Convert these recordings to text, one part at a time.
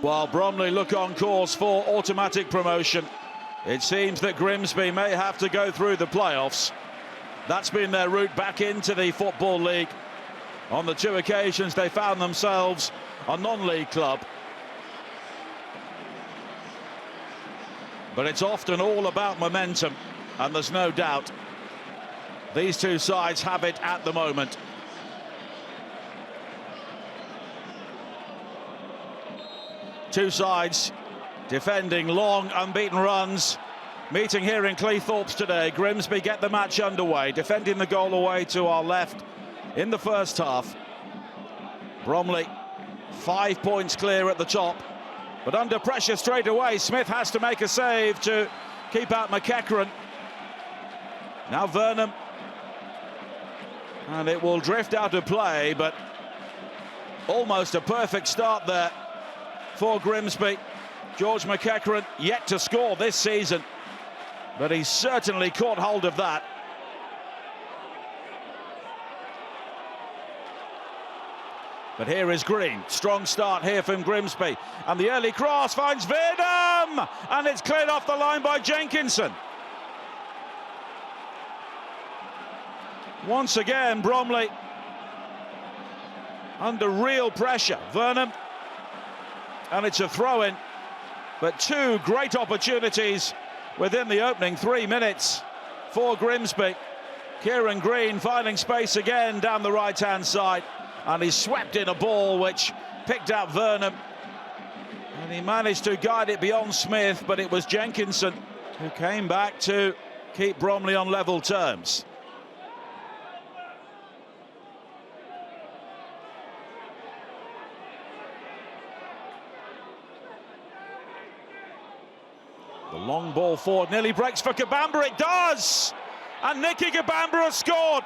While Bromley look on course for automatic promotion, it seems that Grimsby may have to go through the playoffs. That's been their route back into the Football League. On the two occasions they found themselves a non-league club. But it's often all about momentum, and there's no doubt these two sides have it at the moment. Two sides defending long, unbeaten runs, meeting here in Cleethorpes today. Grimsby get the match underway, defending the goal away to our left in the first half. Bromley 5 points clear at the top, but under pressure straight away. Smith has to make a save to keep out McEachran. Now Vernon, and it will drift out of play, but almost a perfect start there for Grimsby. George McEachran yet to score this season, but he's certainly caught hold of that. But here is Green. Strong start here from Grimsby. And the early cross finds Verdum! And it's cleared off the line by Jenkinson. Once again, Bromley under real pressure. Vernon. And it's a throw-in. But two great opportunities within the opening 3 minutes for Grimsby. Kieran Green finding space again down the right-hand side. And he swept in a ball which picked out Vernon. And he managed to guide it beyond Smith, but it was Jenkinson who came back to keep Bromley on level terms. The long ball forward nearly breaks for Kabamba. It does! And Nicky Kabamba has scored.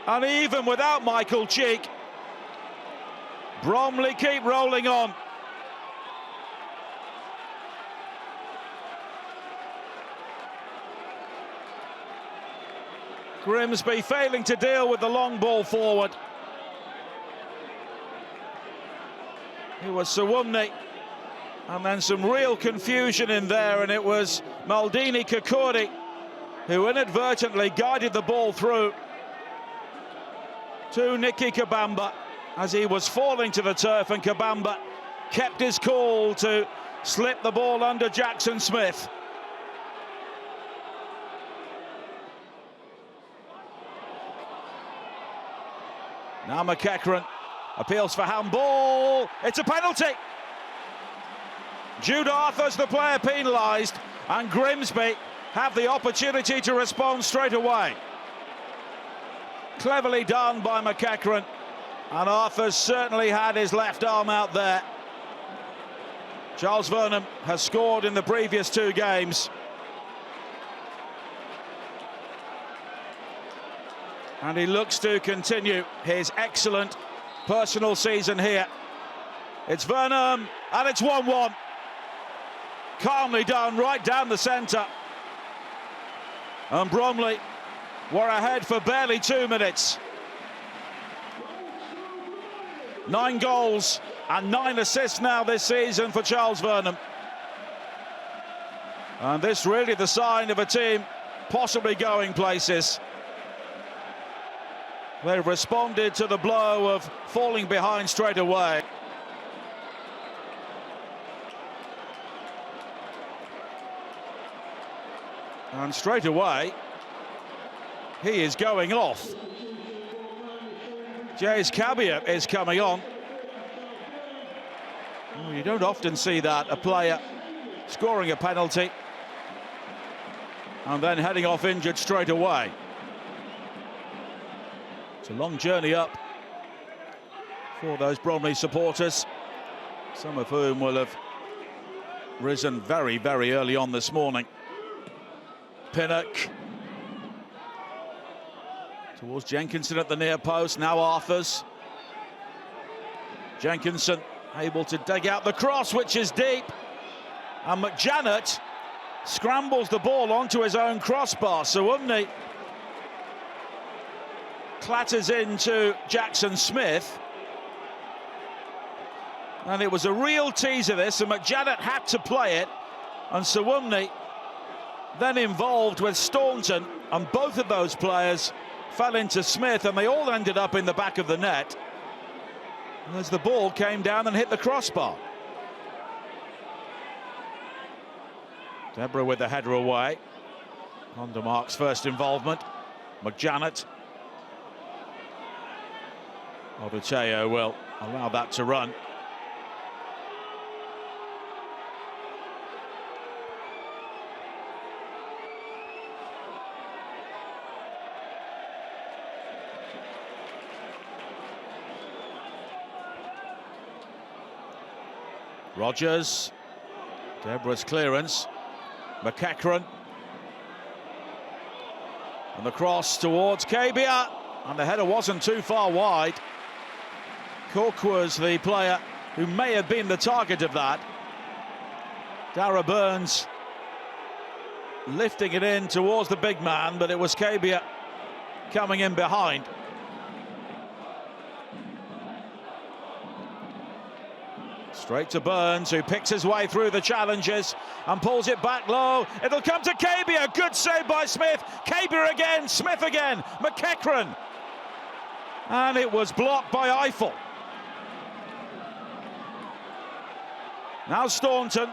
And even without Michael Cheek, Bromley keep rolling on. Grimsby failing to deal with the long ball forward. It was Sawumni, and then some real confusion in there, and it was Maldini Kakuri who inadvertently guided the ball through to Nicky Kabamba as he was falling to the turf, and Kabamba kept his cool to slip the ball under Jackson Smith. Now McEachran appeals for handball. It's a penalty. Jude Arthur's the player penalised, and Grimsby have the opportunity to respond straight away. Cleverly done by McEachran, and Arthur's certainly had his left arm out there. Charles Vernon has scored in the previous 2 games. And he looks to continue his excellent personal season here. It's Vernon, and it's 1-1. Calmly done, right down the centre. And Bromley were ahead for barely 2 minutes. 9 goals and 9 assists now this season for Charles Vernon. And this really the sign of a team possibly going places. They've responded to the blow of falling behind straight away. And straight away, he is going off. Jays Cabia is coming on. Oh, you don't often see that, a player scoring a penalty and then heading off injured straight away. It's a long journey up for those Bromley supporters, some of whom will have risen very, very early on this morning. Pinnock towards Jenkinson at the near post. Now Arthurs. Jenkinson able to dig out the cross, which is deep. And McJanet scrambles the ball onto his own crossbar. Sawumni clatters into Jackson Smith. And it was a real teaser, this, and McJanet had to play it. And Suwunmi then involved with Staunton, and both of those players fell into Smith, and they all ended up in the back of the net as the ball came down and hit the crossbar. Deborah with the header away. Hondermark's first involvement. McJanet. Oduteo will allow that to run. Rogers, Deborah's clearance, McEachran, and the cross towards Kabia, and the header wasn't too far wide. Cook was the player who may have been the target of that. Dara Burns lifting it in towards the big man, but it was Kabia coming in behind. Straight to Burns, who picks his way through the challenges and pulls it back low. It'll come to Kabia. Good save by Smith. Kabia again, Smith again, McEachran. And it was blocked by Eiffel. Now Staunton.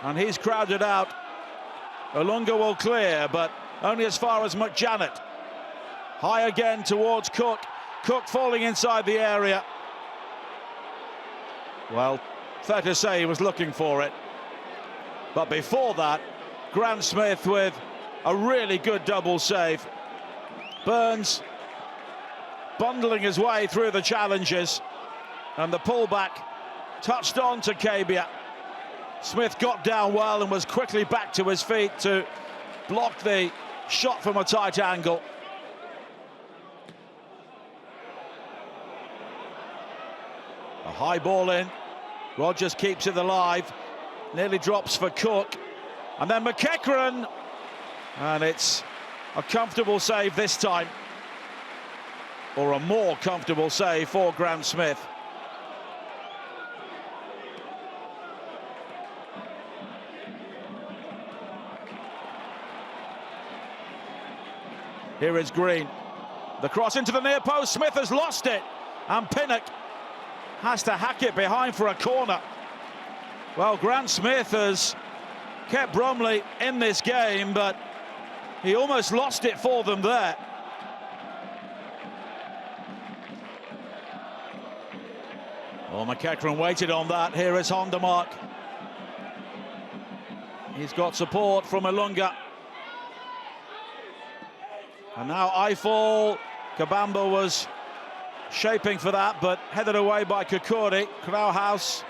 And he's crowded out. Olunga will clear, but only as far as McJanet. High again towards Cook. Cook falling inside the area. Well, fair to say he was looking for it. But before that, Grant Smith with a really good double save. Burns bundling his way through the challenges, and the pullback touched on to Kabia. Smith got down well and was quickly back to his feet to block the shot from a tight angle. A high ball in. Rogers keeps it alive. Nearly drops for Cook. And then McEachran. And it's a comfortable save this time. Or a more comfortable save for Graham Smith. Here is Green. The cross into the near post. Smith has lost it. And Pinnock has to hack it behind for a corner. Well, Grant Smith has kept Bromley in this game, but he almost lost it for them there. Well, McEachran waited on that. Here is Hondermark. He's got support from Olunga. And now Eiffel. Kabamba was shaping for that, but headed away by Kokori. Krauhaus.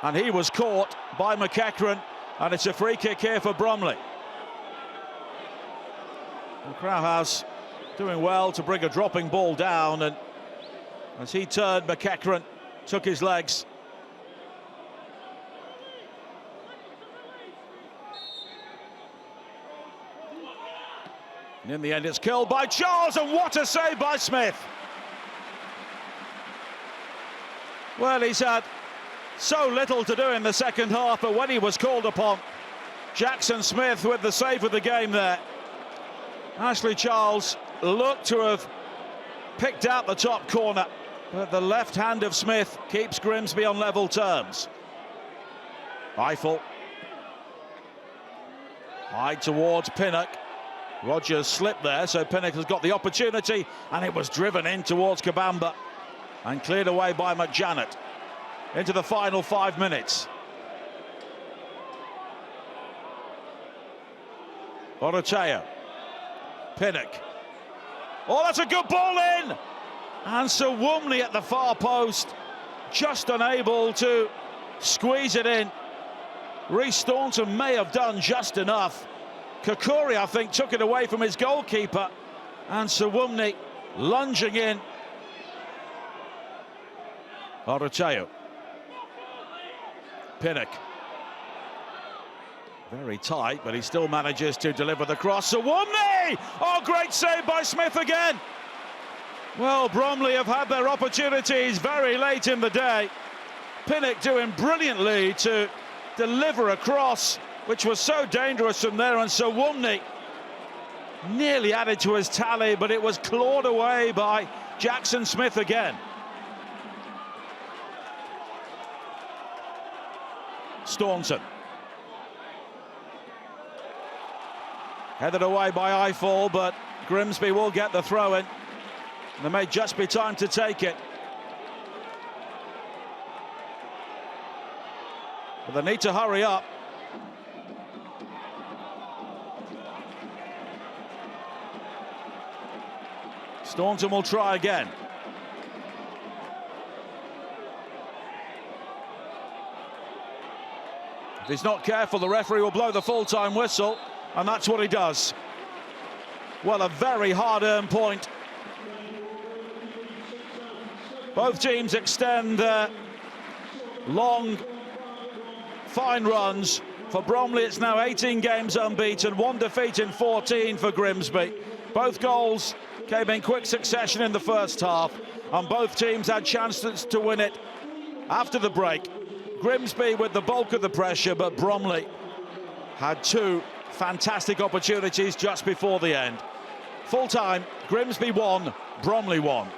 And he was caught by McEachran, and it's a free kick here for Bromley. And Krauhaus doing well to bring a dropping ball down, and as he turned, McEachran took his legs. And in the end, it's killed by Charles, and what a save by Smith. Well, he's had so little to do in the second half, but when he was called upon, Jackson Smith with the save of the game there. Ashley Charles looked to have picked out the top corner, but the left hand of Smith keeps Grimsby on level terms. Eiffel. High towards Pinnock. Rogers slipped there, so Pinnock has got the opportunity, and it was driven in towards Kabamba and cleared away by McJanet. Into the final 5 minutes. Oduteo. Pinnock. Oh, that's a good ball in! And Suwunmi at the far post, just unable to squeeze it in. Rhys Staunton may have done just enough. Kokori, I think, took it away from his goalkeeper, and Suwunmi lunging in. Oduteo. Pinnock. Very tight, but he still manages to deliver the cross. Sawunni! Oh, great save by Smith again. Well, Bromley have had their opportunities very late in the day. Pinnock doing brilliantly to deliver a cross, which was so dangerous from there, and Sawunni nearly added to his tally, but it was clawed away by Jackson Smith again. Staunton. Headed away by Eiffel, but Grimsby will get the throw-in. There may just be time to take it. But they need to hurry up. Staunton will try again. If he's not careful, the referee will blow the full-time whistle, and that's what he does. Well, a very hard-earned point. Both teams extend their long, fine runs. For Bromley, it's now 18 games unbeaten, 1 defeat in 14 for Grimsby. Both goals came in quick succession in the first half, and both teams had chances to win it after the break. Grimsby with the bulk of the pressure, but Bromley had 2 fantastic opportunities just before the end. Full time, Grimsby 1, Bromley 1.